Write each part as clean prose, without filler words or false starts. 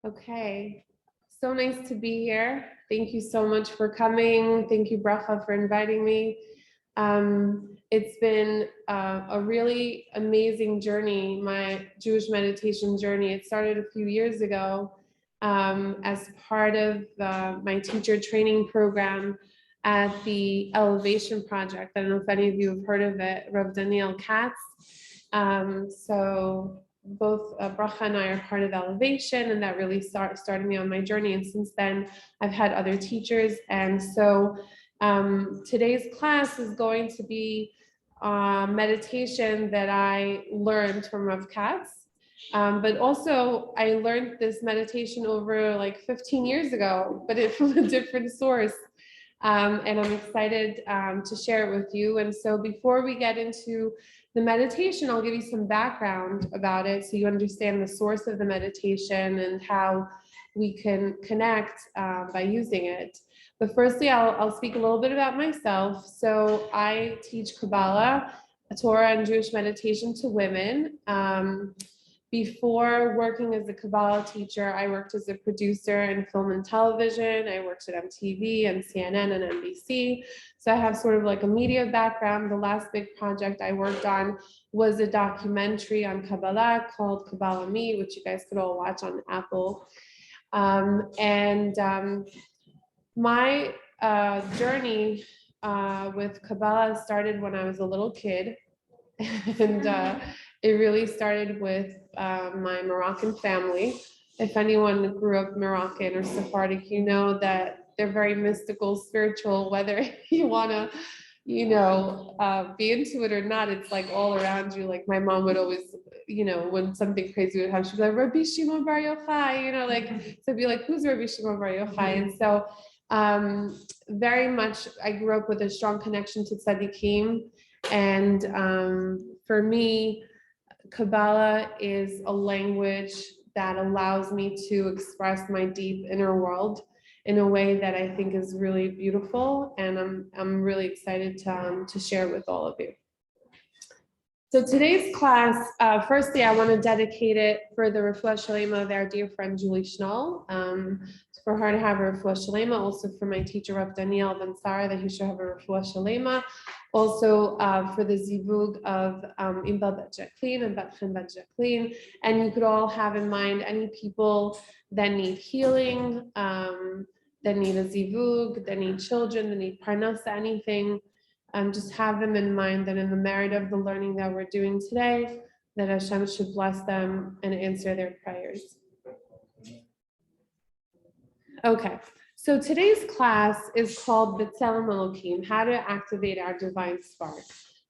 Okay, so nice to be here. Thank you so much for coming. Thank you, Bracha, for inviting me. It's been a really amazing journey, my Jewish meditation journey. It started a few years ago as part of my teacher training program at the Elevation Project. I don't know if any of you have heard of it, Rav Daniel Katz. So both Bracha and I are part of Elevation, and that really started me on my journey. And since then, I've had other teachers. And so today's class is going to be meditation that I learned from Rav Katz. But also I learned this meditation over like 15 years ago, but it's from a different source. And I'm excited to share it with you. And so before we get into the meditation, I'll give you some background about it so you understand the source of the meditation and how we can connect by using it. But firstly, I'll speak a little bit about myself. So I teach Kabbalah, Torah, and Jewish meditation to women. Before working as a Kabbalah teacher, I worked as a producer in film and television. I worked at MTV and CNN and NBC. So I have sort of like a media background. The last big project I worked on was a documentary on Kabbalah called Kabbalah Me, which you guys could all watch on Apple. My journey with Kabbalah started when I was a little kid. And it really started with my Moroccan family. If anyone grew up Moroccan or Sephardic, you know that they're very mystical, spiritual, whether you want to, be into it or not, it's like all around you. Like my mom would always, when something crazy would happen, she'd be like, Rabbi Shimon Bar Yochai, so be like, who's Rabbi Shimon Bar Yochai? And so very much, I grew up with a strong connection to tzaddikim. And for me, Kabbalah is a language that allows me to express my deep inner world in a way that I think is really beautiful, and I'm really excited to share with all of you. So today's class, firstly, I want to dedicate it for the Refuah Shalema of our dear friend Julie Schnall, for her to have a Refuah Shalema, also for my teacher Rav Daniel Ben Sarah, that he should have a Refuah Shalema, also for the zivug of Imbal Bet Jacqueline and Batchen Bet Jacqueline, and you could all have in mind any people that need healing, that need a zivug, that need children, that need parnasa, anything. Just have them in mind that in the merit of the learning that we're doing today, that Hashem should bless them and answer their prayers. Okay, so today's class is called BeTzelem Elokim, how to activate our divine spark.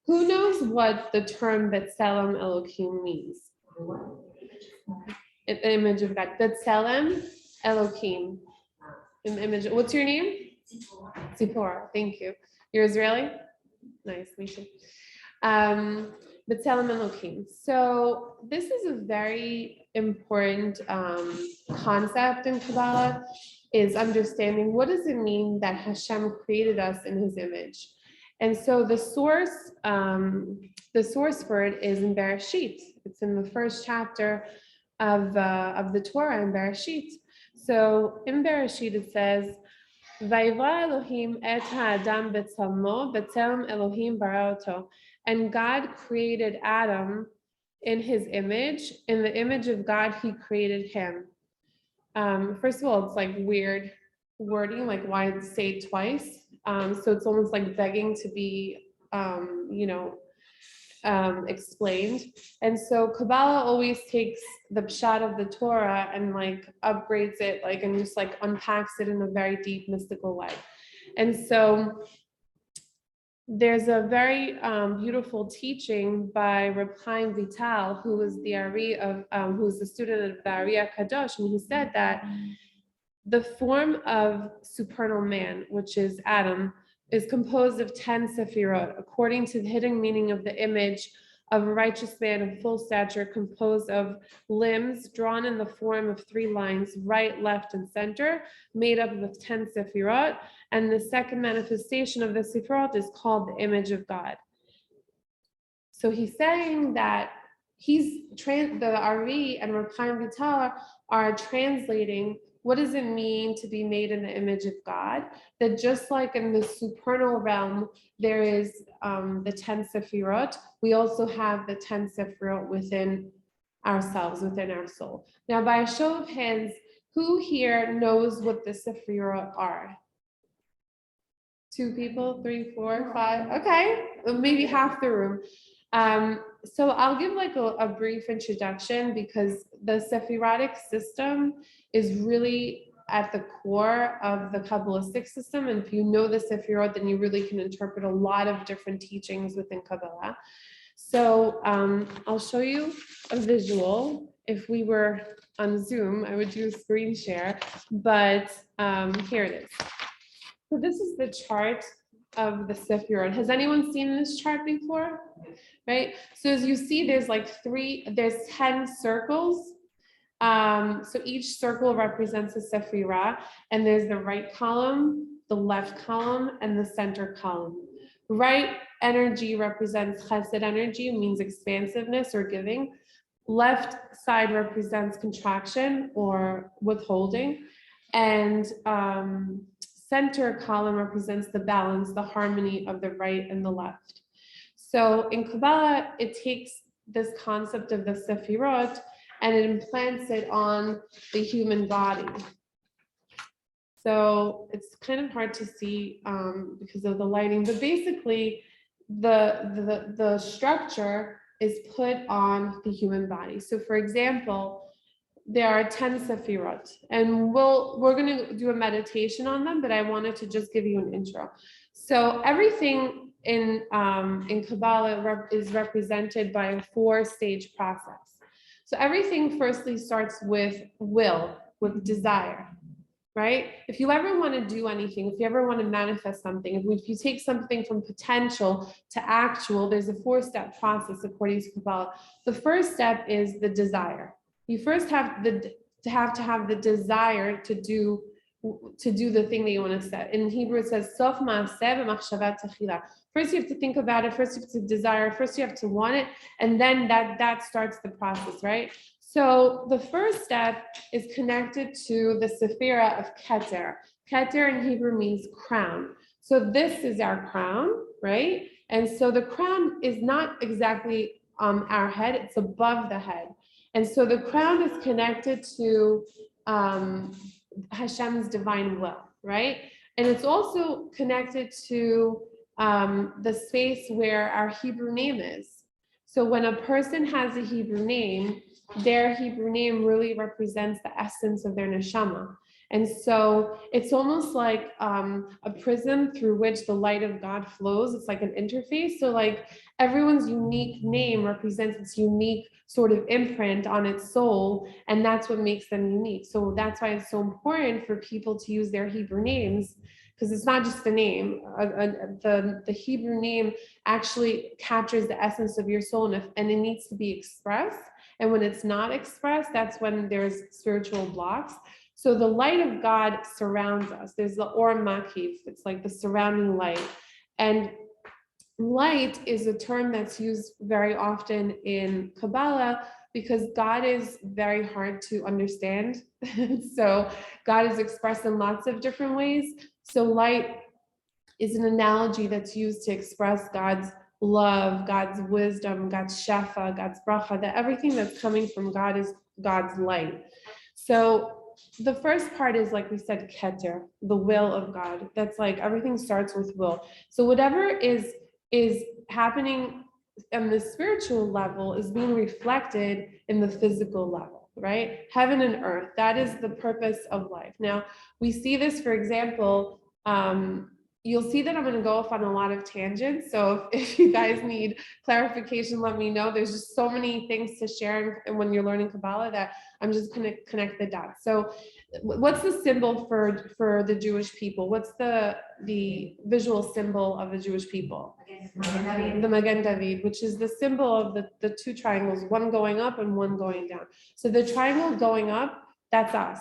Who knows what the term BeTzelem Elokim means? An image of God. BeTzelem Elokim. An image. What's your name? Zipporah. Thank you. You're Israeli? Nice, me too. BeTzelem Elokim. So this is a very important concept in Kabbalah, is understanding what does it mean that Hashem created us in His image. And so the source for it is in Bereshit. It's in the first chapter of the Torah in Bereshit. So in Bereshit it says, Vayivra Elohim et ha'adam betzalmo, betzelem Elohim bara oto. And God created Adam in His image. In the image of God, He created him. First of all, it's like weird wording, like why say it twice? So it's almost like begging to be, explained. And so Kabbalah always takes the pshat of the Torah and like upgrades it, like, and just like unpacks it in a very deep mystical way. And so there's a very beautiful teaching by Reb Chaim Vital, who was the Ari of, who was the student of the Ari Kadosh, and he said that the form of supernal man, which is Adam, is composed of 10 Sephiroth, according to the hidden meaning of the image of a righteous man of full stature, composed of limbs drawn in the form of 3 lines, right, left, and center, made up of 10 Sephiroth. And the second manifestation of the Sephiroth is called the image of God. So he's saying that the Ari and Reb Chaim Vital are translating what does it mean to be made in the image of God, that just like in the supernal realm, there is the 10 Sephiroth, we also have the 10 Sephiroth within ourselves, within our soul. Now, by a show of hands, who here knows what the Sephiroth are? 2 people, 3, 4, 5. Okay, maybe half the room. So I'll give like a brief introduction because the Sephirotic system is really at the core of the Kabbalistic system. And if you know the Sephiroth, then you really can interpret a lot of different teachings within Kabbalah. So I'll show you a visual. If we were on Zoom, I would do a screen share, but here it is. So this is the chart of the Sephiroth. Has anyone seen this chart before? Right? So as you see, there's 10 circles. So each circle represents a Sephiroth, and there's the right column, the left column, and the center column. Right energy represents chesed energy, means expansiveness or giving. Left side represents contraction or withholding. And center column represents the balance, the harmony of the right and the left. So in Kabbalah, it takes this concept of the Sephiroth and it implants it on the human body. So it's kind of hard to see because of the lighting, but basically the structure is put on the human body. So for example, there are 10 Sephiroth, and we're going to do a meditation on them, but I wanted to just give you an intro. So everything in Kabbalah is represented by a 4-stage process. So everything firstly starts with will, with desire, right? If you ever want to do anything, if you ever want to manifest something, if you take something from potential to actual, there's a 4-step process according to Kabbalah. The first step is the desire. You first have to have the desire to do the thing that you want to set. In Hebrew, it says sof ma'aseh v'machshavat techila. First, you have to think about it. First, you have to desire. First, you have to want it, and then that starts the process, right? So the first step is connected to the sephira of Keter. Keter in Hebrew means crown. So this is our crown, right? And so the crown is not exactly our head; it's above the head. And so the crown is connected to Hashem's divine will, right? And it's also connected to the space where our Hebrew name is. So when a person has a Hebrew name, their Hebrew name really represents the essence of their neshama. And so it's almost like a prism through which the light of God flows. It's like an interface. So like everyone's unique name represents its unique sort of imprint on its soul, and that's what makes them unique. So that's why it's so important for people to use their Hebrew names, because it's not just the name. The Hebrew name actually captures the essence of your soul, and it needs to be expressed. And when it's not expressed, that's when there's spiritual blocks. So the light of God surrounds us. There's the Or Makiv. It's like the surrounding light. And light is a term that's used very often in Kabbalah because God is very hard to understand. So God is expressed in lots of different ways. So light is an analogy that's used to express God's love, God's wisdom, God's shefa, God's bracha, that everything that's coming from God is God's light. So the first part is, like we said, Keter, the will of God. That's like everything starts with will. So whatever is happening on the spiritual level is being reflected in the physical level, right? Heaven and earth, that is the purpose of life. Now, we see this, for example, you'll see that I'm going to go off on a lot of tangents. So if you guys need clarification, let me know. There's just so many things to share. And when you're learning Kabbalah, that I'm just going to connect the dots. So what's the symbol for the Jewish people? What's the visual symbol of the Jewish people? The Magen David, which is the symbol of the 2 triangles, one going up and one going down. So the triangle going up, that's us.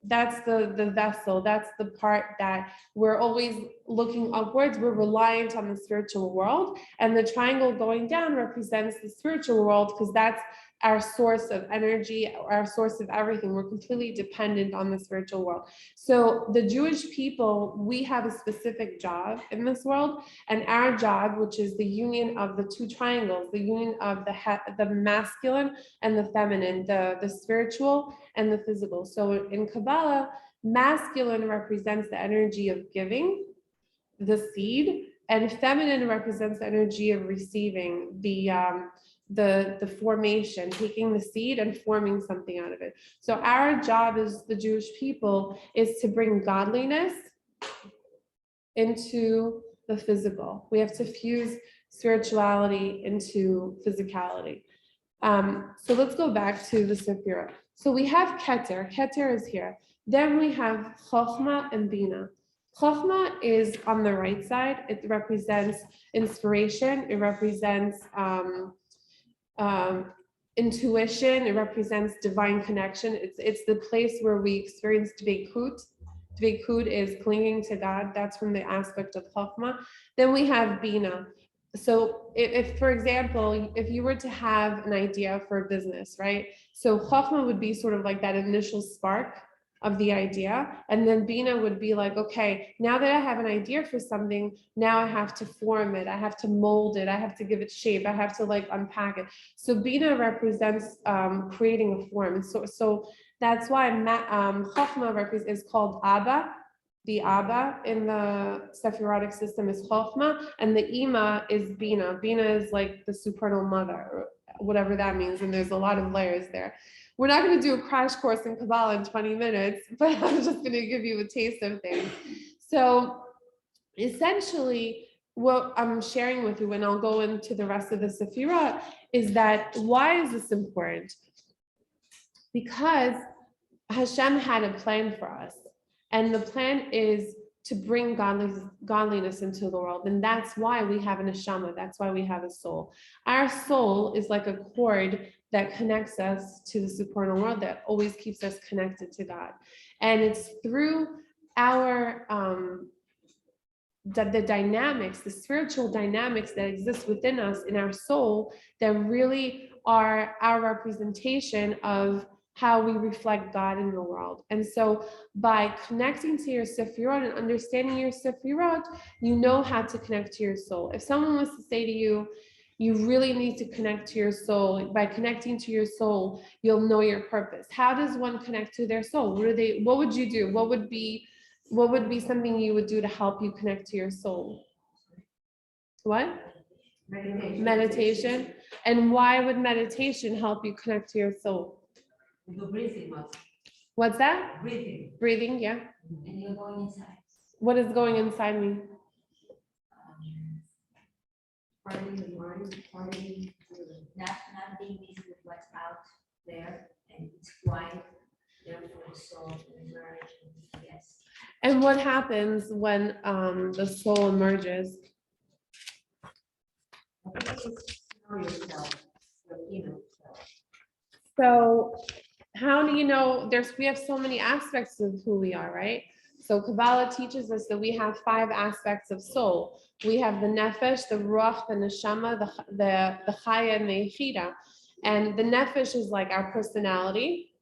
That's the vessel. That's the part that we're always looking upwards. We're reliant on the spiritual world. And the triangle going down represents the spiritual world because that's our source of energy, our source of everything. We're completely dependent on the spiritual world. So the Jewish people, we have a specific job in this world, and our job, which is the union of the two triangles, the union of the masculine and the feminine, the spiritual and the physical. So in Kabbalah, masculine represents the energy of giving, the seed, and feminine represents the energy of receiving, the formation, taking the seed and forming something out of it. So our job as the Jewish people is to bring godliness into the physical. We have to fuse spirituality into physicality. So let's go back to the Sephiroth. So we have Keter. Keter is here. Then we have Chochmah and Bina. Chochmah is on the right side. It represents inspiration. It represents intuition. It represents divine connection. It's the place where we experience dveikut. Dveikut is clinging to God. That's from the aspect of Chochmah. Then we have Bina. So if, for example, if you were to have an idea for a business, right? So Chochmah would be sort of like that initial spark of the idea. And then Bina would be like, okay, now that I have an idea for something, now I have to form it. I have to mold it. I have to give it shape. I have to like unpack it. So Bina represents creating a form. So that's why Chochmah is called Abba. The Abba in the Sephirotic system is Chochmah, and the Ima is Bina. Bina is like the supernal mother, or whatever that means, and there's a lot of layers there. We're not going to do a crash course in Kabbalah in 20 minutes, but I'm just going to give you a taste of things. So essentially, what I'm sharing with you, and I'll go into the rest of the Sephiroth, is that why is this important? Because Hashem had a plan for us. And the plan is to bring godliness into the world. And that's why we have an neshama. That's why we have a soul. Our soul is like a cord that connects us to the supernal world, that always keeps us connected to God. And it's through our the dynamics, the spiritual dynamics that exist within us in our soul that really are our representation of how we reflect God in the world. And so by connecting to your Sephiroth and understanding your Sephiroth, you know how to connect to your soul. If someone was to say to you, you really need to connect to your soul. By connecting to your soul, you'll know your purpose. How does one connect to their soul? What would you do? What would be something you would do to help you connect to your soul? What? Meditation. And why would meditation help you connect to your soul? The breathing. What's that? Breathing. Breathing, yeah. And you're going inside. What is going inside me? Quieting the mind, quieting not being busy with what's out there, and it's quiet. Therefore, the soul emerges. Yes. And what happens when the soul emerges? So how do you know? We have so many aspects of who we are, right? So Kabbalah teaches us that we have 5 aspects of soul. We have the nefesh, the ruach, the neshama, the chaya, and the yechida. And the nefesh is like our personality,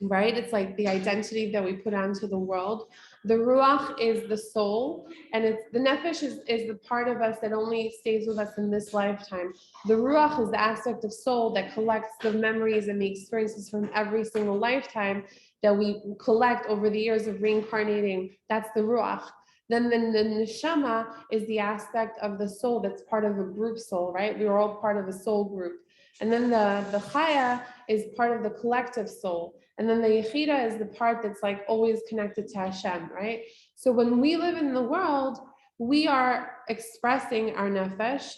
right? It's like the identity that we put onto the world. The ruach is the soul, and the nefesh is the part of us that only stays with us in this lifetime. The ruach is the aspect of soul that collects the memories and the experiences from every single lifetime that we collect over the years of reincarnating. That's the ruach. Then the neshama is the aspect of the soul that's part of a group soul, right? We are all part of a soul group. And then the chaya is part of the collective soul. And then the yechida is the part that's like always connected to Hashem, right? So when we live in the world, we are expressing our nefesh.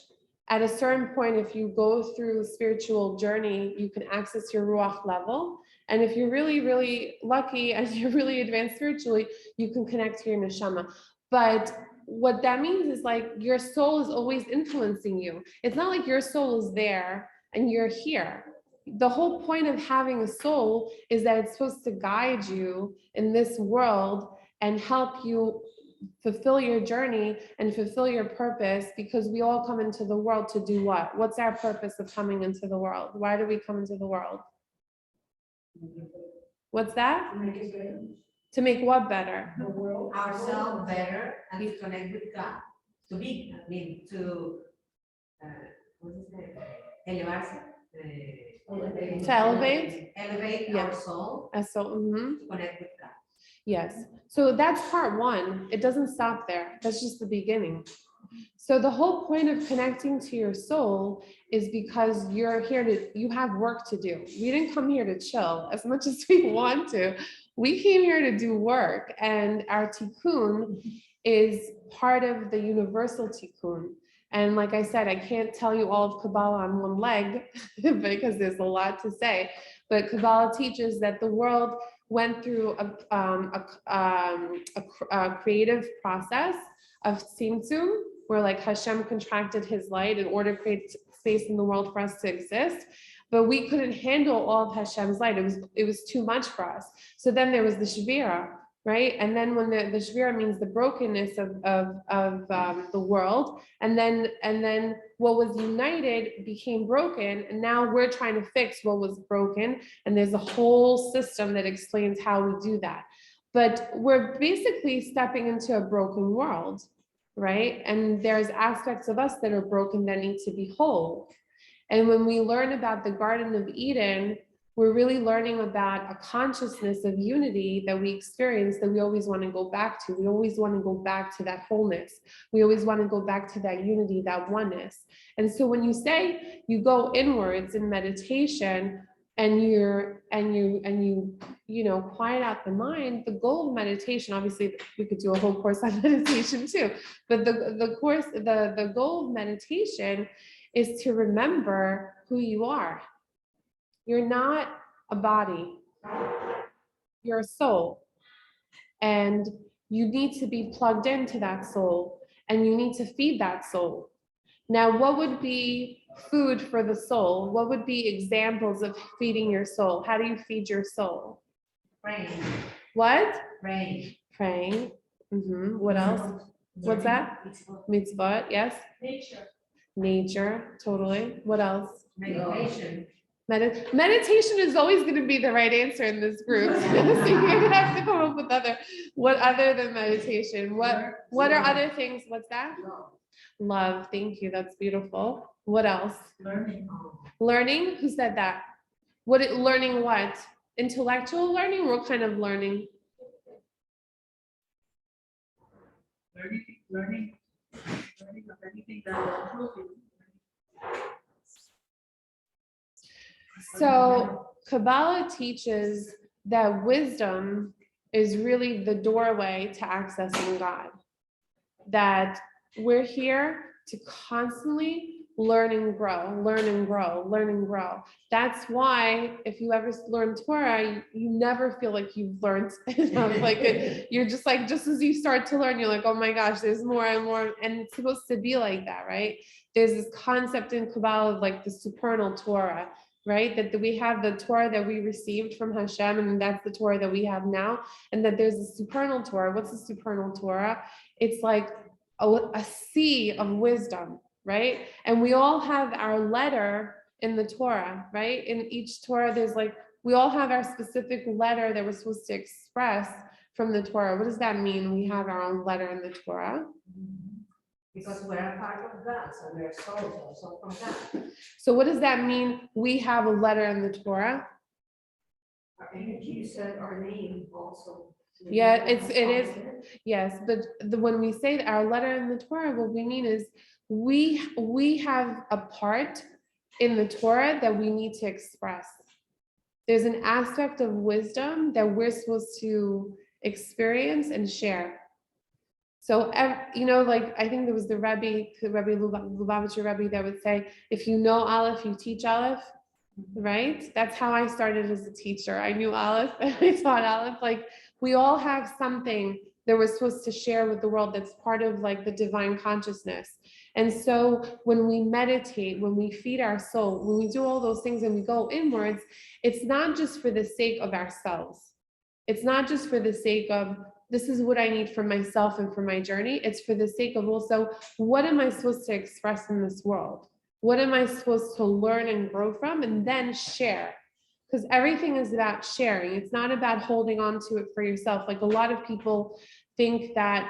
At a certain point, if you go through a spiritual journey, you can access your ruach level. And if you're really, really lucky and you're really advanced spiritually, you can connect to your neshama. But what that means is like your soul is always influencing you. It's not like your soul is there and you're here. The whole point of having a soul is that it's supposed to guide you in this world and help you fulfill your journey and fulfill your purpose, because we all come into the world to do what? What's our purpose of coming into the world? Why do we come into the world? What's that? To make what better? Ourselves better and to connect with God. To be, I mean, to, what is it? Elevarse. To elevate? Elevate Yeah. our soul So, to connect with God. yes. So that's part one. It doesn't stop there. That's just the beginning. So the whole point of connecting to your soul is because you're here you have work to do. We didn't come here to chill as much as we want to. We came here to do work, and our tikkun is part of the universal tikkun. And like I said, I can't tell you all of Kabbalah on one leg because there's a lot to say, but Kabbalah teaches that the world went through a creative process of tzimtzum, where like Hashem contracted his light in order to create space in the world for us to exist. But we couldn't handle all of Hashem's light. It was too much for us. So then there was the Shvira, right? And then when the Shvira means the brokenness of the world, and then what was united became broken, and now we're trying to fix what was broken. And there's a whole system that explains how we do that. But we're basically stepping into a broken world, right? And there's aspects of us that are broken that need to be whole. And when we learn about the Garden of Eden, we're really learning about a consciousness of unity that we experience that we always want to go back to. We always want to go back to that wholeness. We always want to go back to that unity, that oneness. And so when you say you go inwards in meditation and you quiet out the mind, the goal of meditation, obviously we could do a whole course on meditation too, but the goal of meditation is to remember who you are. You're not a body, you're a soul, and you need to be plugged into that soul, and you need to feed that soul. Now, what would be food for the soul? What would be examples of feeding your soul? How do you feed your soul? Praying. What? Praying. Praying. What else? What's that? Mitzvot, yes. Nature, totally. What else? Meditation. Meditation is always going to be the right answer in this group. So you're going to have to come up with what other than meditation? What are other things? What's that? Love. Thank you. That's beautiful. What else? Learning. Learning? Who said that? Learning what? Intellectual learning? What kind of learning? Learning of anything that will improve you. So Kabbalah teaches that wisdom is really the doorway to accessing God. That we're here to constantly learn and grow, learn and grow, learn and grow. That's why if you ever learn Torah, you never feel like you've learned enough. You're just like, just as you start to learn, you're like, oh my gosh, there's more and more. And it's supposed to be like that, right? There's this concept in Kabbalah of like the Supernal Torah, right? That we have the Torah that we received from Hashem, and that's the Torah that we have now. And that there's a Supernal Torah. What's the Supernal Torah? It's like a sea of wisdom, right? And we all have our letter in the Torah, right? In each Torah, we all have our specific letter that we're supposed to express from the Torah. What does that mean? We have our own letter in the Torah. Because we're a part of God, so we're souls also from God. So what does that mean? We have a letter in the Torah. Our energy, you said our name also. Yeah, it is. Yes, but when we say that our letter in the Torah, what we mean is we have a part in the Torah that we need to express. There's an aspect of wisdom that we're supposed to experience and share. So, like I think there was the Rebbe Lubavitcher Rebbe that would say, if you know Aleph, you teach Aleph, right? That's how I started as a teacher. I knew Aleph and I taught Aleph. Like we all have something that we're supposed to share with the world that's part of like the divine consciousness. And so when we meditate, when we feed our soul, when we do all those things and we go inwards, it's not just for the sake of ourselves. It's not just for the sake of this is what I need for myself and for my journey. It's for the sake of also, what am I supposed to express in this world? What am I supposed to learn and grow from and then share? Because everything is about sharing. It's not about holding on to it for yourself. Like a lot of people think that,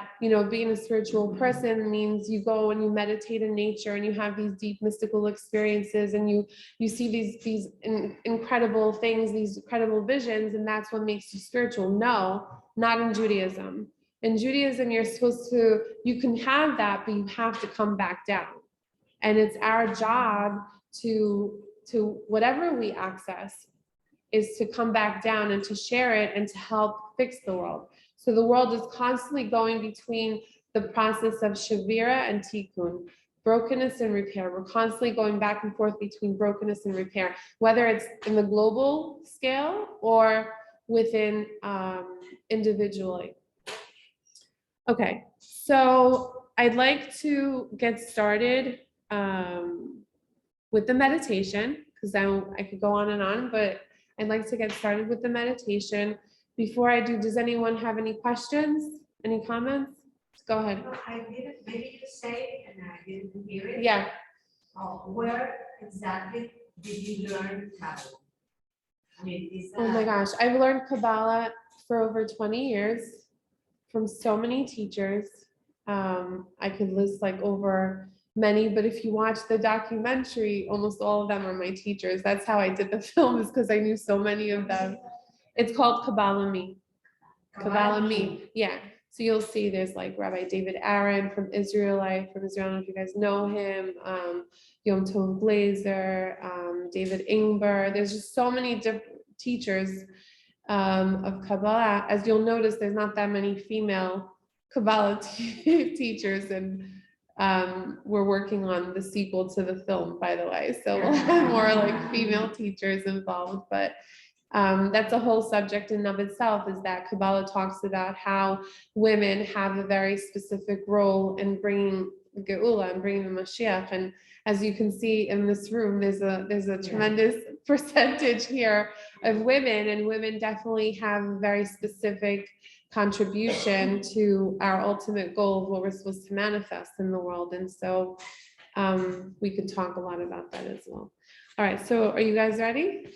being a spiritual person means you go and you meditate in nature and you have these deep mystical experiences and you see these incredible things, these incredible visions, and that's what makes you spiritual. No, not in Judaism. In Judaism, you can have that, but you have to come back down. And it's our job to whatever we access is to come back down and to share it and to help fix the world. So the world is constantly going between the process of Shavira and Tikkun, brokenness and repair. We're constantly going back and forth between brokenness and repair, whether it's in the global scale or within individually. Okay, so I'd like to get started with the meditation, because I could go on, but I'd like to get started with the meditation. Before I do, does anyone have any questions, any comments? Go ahead. I didn't, maybe you say it and I didn't hear it. Yeah. Where exactly did you learn Kabbalah? I mean, is that? Oh my gosh, I've learned Kabbalah for over 20 years from so many teachers. I could list like over many, but if you watch the documentary, almost all of them are my teachers. That's how I did the film, is because I knew so many of them. It's called Kabbalah Me. Kabbalah Me, yeah. So you'll see there's like Rabbi David Aaron from Israel. I don't know if you guys know him. Yom Tov Glazer, David Ingber. There's just so many different teachers of Kabbalah. As you'll notice, there's not that many female Kabbalah teachers, and we're working on the sequel to the film, by the way. So we'll have more like female teachers involved, but that's a whole subject in and of itself, is that Kabbalah talks about how women have a very specific role in bringing Geula and bringing the Mashiach. And as you can see in this room, there's a tremendous percentage here of women, and women definitely have a very specific contribution to our ultimate goal of what we're supposed to manifest in the world. And so we could talk a lot about that as well. All right, so are you guys ready?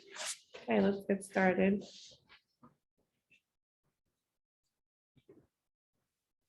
Okay, let's get started.